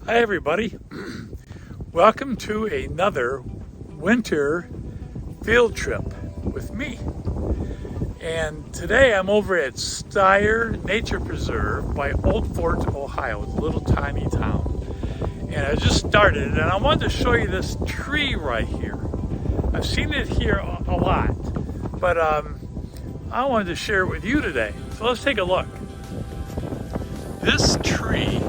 Hi everybody, welcome to another winter field trip with me. And today I'm over at Steyer Nature Preserve by Old Fort, Ohio. It's a little tiny town. And I just started and I wanted to show you this tree right here. I've seen it here a lot, but I wanted to share it with you today. So let's take a look. This tree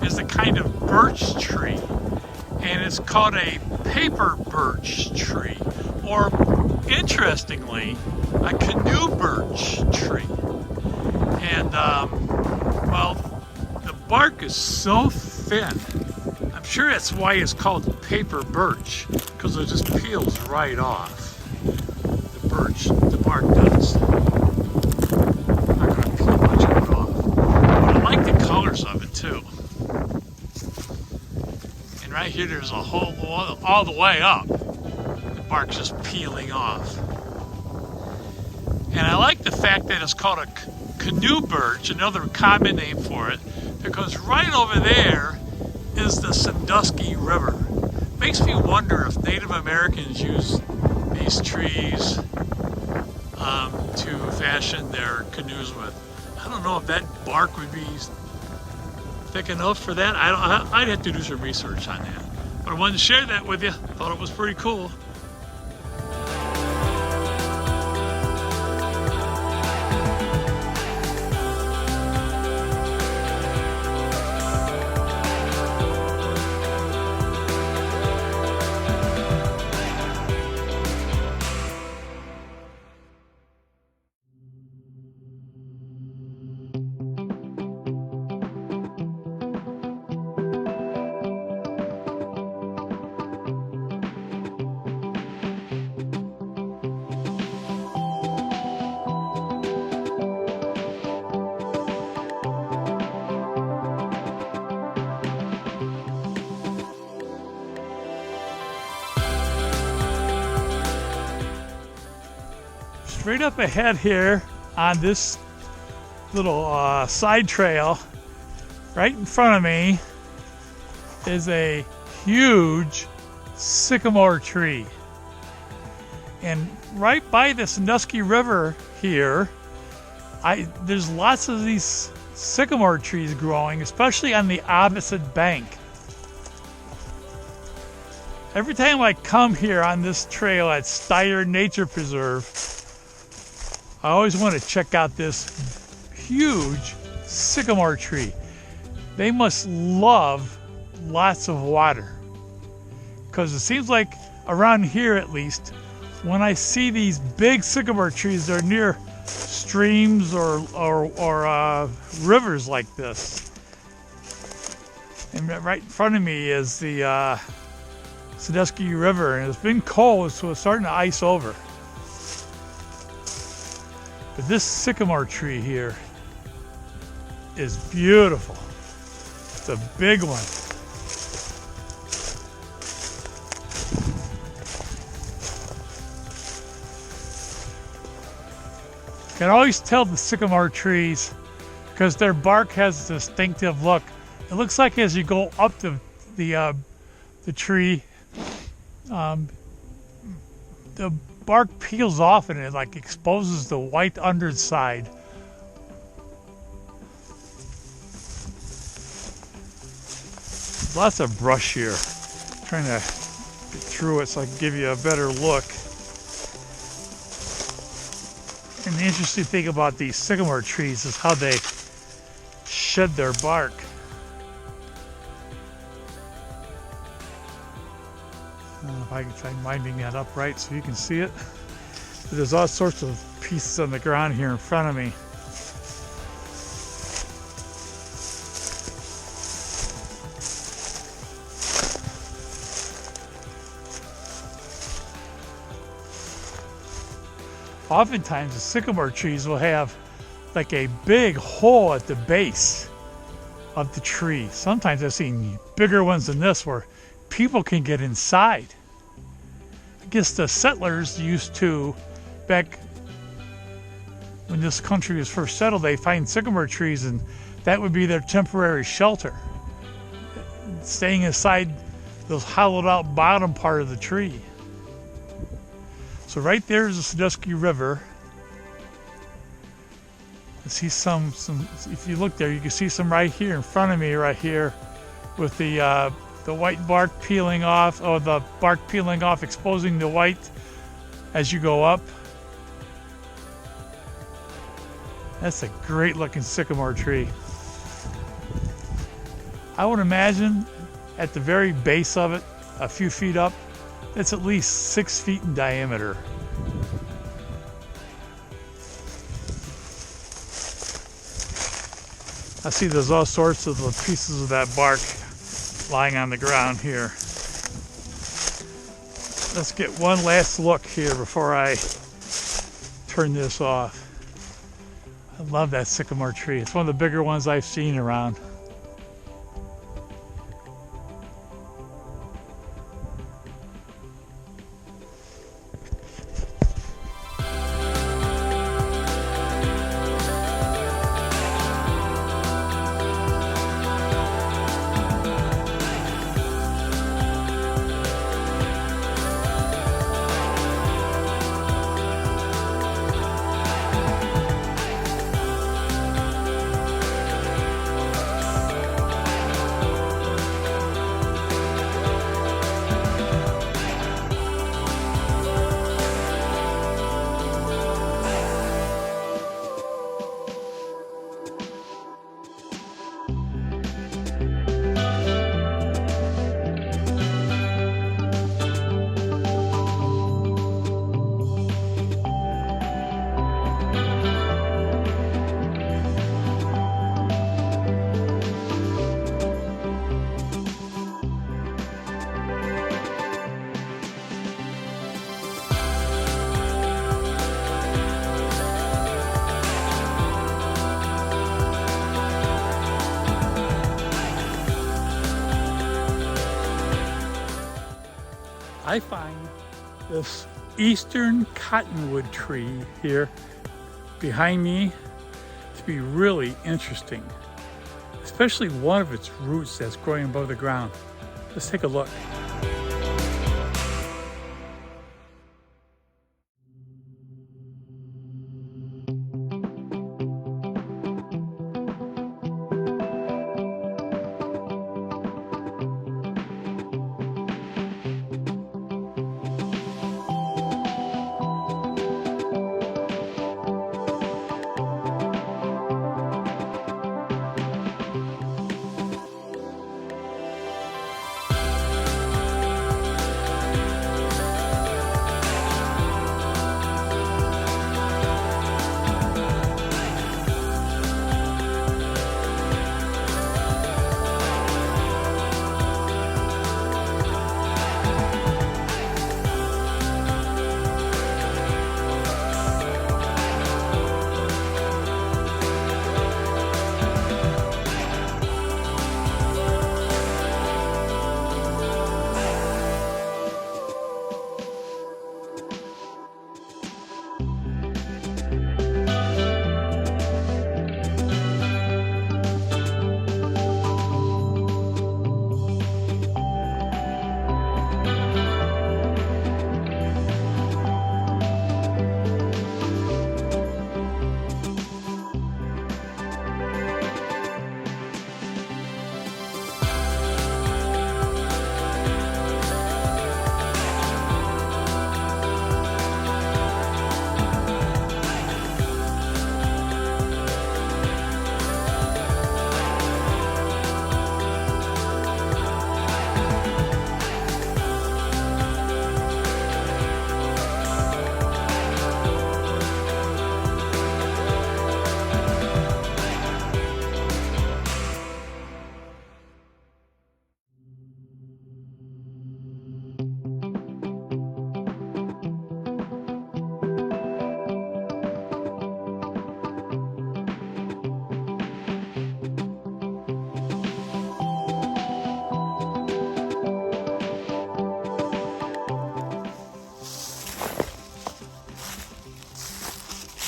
is a kind of birch tree, and it's called a paper birch tree, or interestingly, a canoe birch tree. And well, the bark is so thin. I'm sure that's why it's called paper birch, because it just peels right off. The bark does. I'm not going to peel much of it off. But I like the colors of it too. And right here, there's a hole all the way up. The bark's just peeling off. And I like the fact that it's called a canoe birch, another common name for it, because right over there is the Sandusky River. Makes me wonder if Native Americans used these trees to fashion their canoes with. I don't know if that bark would be thick enough for that. I'd have to do some research on that. But I wanted to share that with you. Thought it was pretty cool. Straight up ahead here on this little side trail, right in front of me, is a huge sycamore tree. And right by the Sandusky River here, there's lots of these sycamore trees growing, especially on the opposite bank. Every time I come here on this trail at Steyer Nature Preserve, I always want to check out this huge sycamore tree. They must love lots of water, because it seems like around here, at least, when I see these big sycamore trees, they're near streams or rivers like this. And right in front of me is the Sandusky River, and it's been cold, so it's starting to ice over. But this sycamore tree here is beautiful. It's a big one. You can always tell the sycamore trees because their bark has a distinctive look. It looks like as you go up the tree, the bark peels off and it like exposes the white underside. Lots of brush here. I'm trying to get through it so I can give you a better look. And the interesting thing about these sycamore trees is how they shed their bark. I don't know if I can try winding that up right so you can see it. But there's all sorts of pieces on the ground here in front of me. Oftentimes the sycamore trees will have like a big hole at the base of the tree. Sometimes I've seen bigger ones than this where people can get inside. I guess the settlers used to, back when this country was first settled, they find sycamore trees and that would be their temporary shelter. staying inside those hollowed out bottom part of the tree. So right there is the Sandusky River. I see some, if you look there, you can see some right here in front of me right here with the white bark peeling off, or the bark peeling off, exposing the white as you go up. That's a great looking sycamore tree. I would imagine at the very base of it, a few feet up, it's at least 6 feet in diameter. I see there's all sorts of the pieces of that bark lying on the ground here. Let's get one last look here before I turn this off. I love that sycamore tree. It's one of the bigger ones I've seen around. I find this eastern cottonwood tree here behind me to be really interesting, especially one of its roots that's growing above the ground. Let's take a look.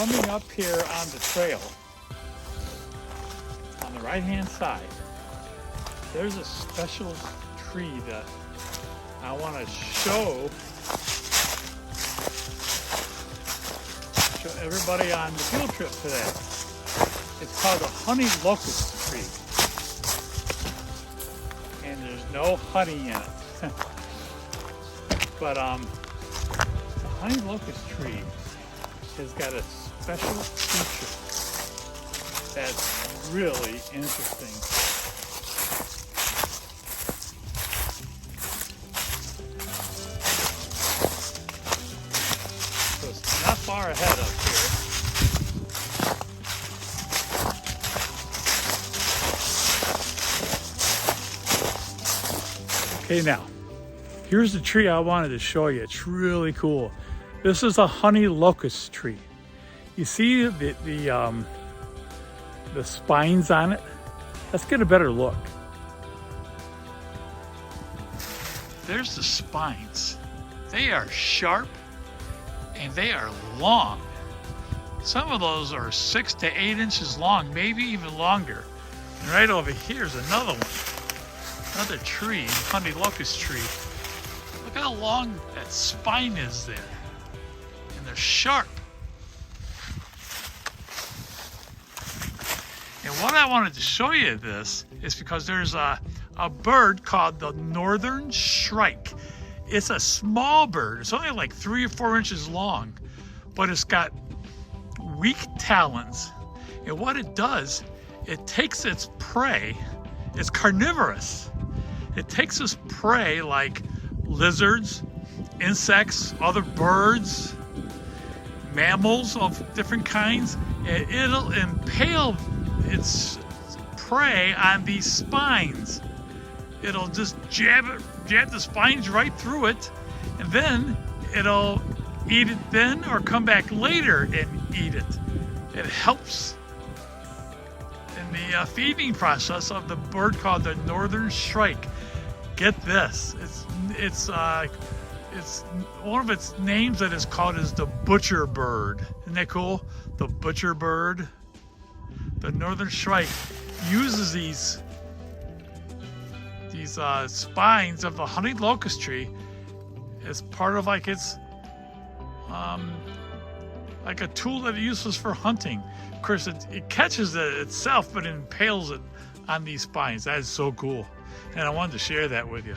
Coming up here on the trail, on the right-hand side, there's a special tree that I want to show everybody on the field trip today. It's called the honey locust tree. And there's no honey in it. But the honey locust tree has got a special feature that's really interesting. So it's not far ahead up here. Okay, now, here's the tree I wanted to show you. It's really cool. This is a honey locust tree. You see the spines on it? Let's get a better look. There's the spines. They are sharp and they are long. Some of those are 6 to 8 inches long, maybe even longer. And right over here is another one. Another tree, honey locust tree. Look how long that spine is there. And they're sharp. And what I wanted to show you this is because there's a bird called the Northern Shrike. It's a small bird. It's only like 3 or 4 inches long, but it's got weak talons. And what it does, it takes its prey. It's carnivorous. It takes its prey like lizards, insects, other birds, mammals of different kinds, and it'll impale its prey on these spines. It'll just jab the spines right through it, and then it'll eat it then or come back later and eat it. It helps in the feeding process of the bird called the Northern Shrike. Get this, it's one of its names that is called is the butcher bird. Isn't that cool? The butcher bird. The Northern Shrike uses these spines of the honey locust tree as part of like its like a tool that it uses for hunting. Of course, it catches it itself, but it impales it on these spines. That is so cool, and I wanted to share that with you.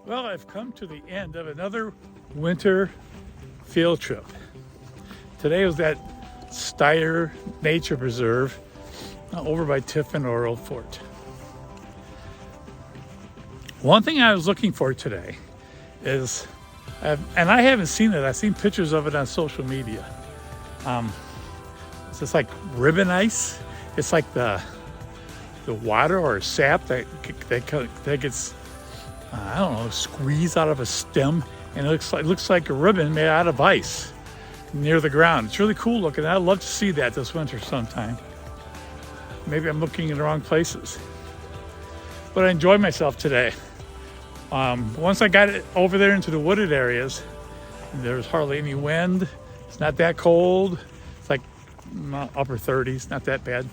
Well, I've come to the end of another winter field trip. Today was at Steyer Nature Preserve over by Tiffin Oral Fort. One thing I was looking for today is, and I haven't seen it, I've seen pictures of it on social media. It's just like ribbon ice. It's like the water or sap that gets I don't know, squeezed out of a stem, and it looks like a ribbon made out of ice near the ground. It's really cool looking. I'd love to see that this winter sometime. Maybe I'm looking in the wrong places. But I enjoyed myself today. Once I got it over there into the wooded areas, there's hardly any wind. It's not that cold. It's like upper 30s, not that bad.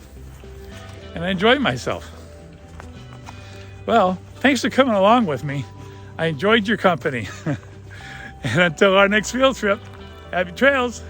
And I enjoyed myself. Well, thanks for coming along with me. I enjoyed your company. And until our next field trip, happy trails.